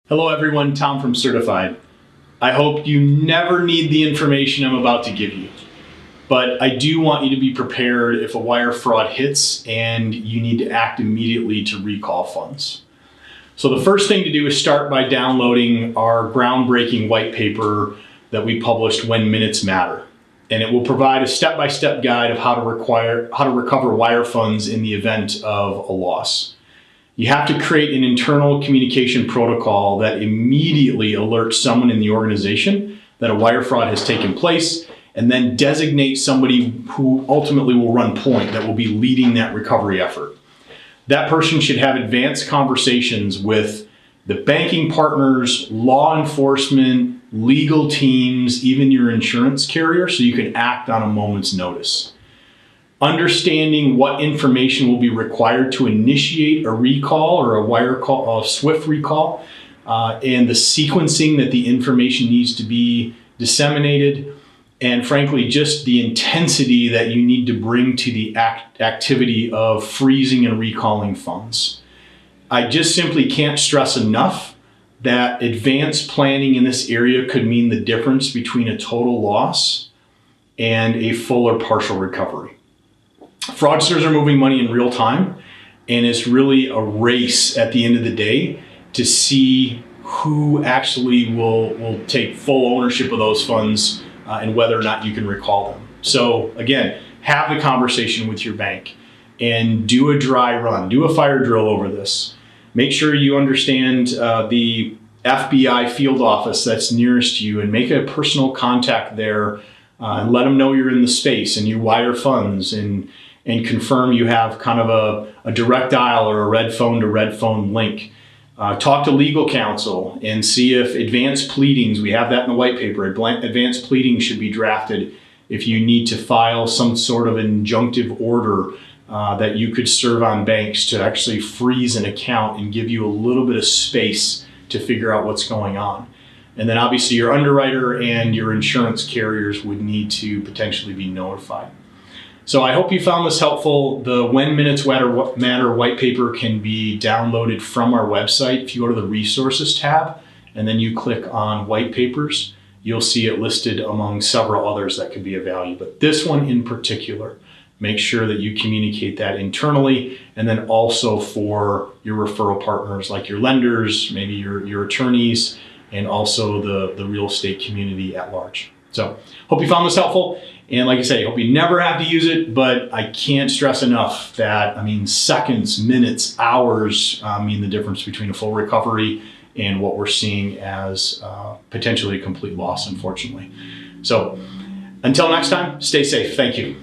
Hello everyone, Tom from Certified. I hope you never need the information I'm about to give you, but I do want you to be prepared if a wire fraud hits and you need to act immediately to recall funds. So the first thing to do is start by downloading our groundbreaking white paper that we published, When Minutes Matter. And it will provide a step-by-step guide of how to recover wire funds in the event of a loss. You have to create an internal communication protocol that immediately alerts someone in the organization that a wire fraud has taken place, and then designate somebody who ultimately will run point, that will be leading that recovery effort. That person should have advanced conversations with the banking partners, law enforcement, legal teams, even your insurance carrier, so you can act on a moment's notice. Understanding what information will be required to initiate a recall or a SWIFT recall, and the sequencing that the information needs to be disseminated, and frankly, just the intensity that you need to bring to the activity of freezing and recalling funds. I just simply can't stress enough that advanced planning in this area could mean the difference between a total loss and a full or partial recovery. Fraudsters are moving money in real time, and it's really a race at the end of the day to see who actually will take full ownership of those funds and whether or not you can recall them. So again, have the conversation with your bank and do a dry run, do a fire drill over this. Make sure you understand the FBI field office that's nearest you and make a personal contact there and let them know you're in the space and you wire funds, and confirm you have kind of a direct dial or a red phone to red phone link. Talk to legal counsel and see if advanced pleadings, we have that in the white paper, advanced pleadings should be drafted if you need to file some sort of injunctive order that you could serve on banks to actually freeze an account and give you a little bit of space to figure out what's going on. And then obviously your underwriter and your insurance carriers would need to potentially be notified. So I hope you found this helpful. The When Minutes Matter white paper can be downloaded from our website. If you go to the resources tab and then you click on white papers, you'll see it listed among several others that could be of value. But this one in particular, make sure that you communicate that internally, and then also for your referral partners like your lenders, maybe your attorneys, and also the real estate community at large. So hope you found this helpful. And like I say, hope you never have to use it, but I can't stress enough that, seconds, minutes, hours mean the difference between a full recovery and what we're seeing as potentially a complete loss, unfortunately. So until next time, stay safe. Thank you.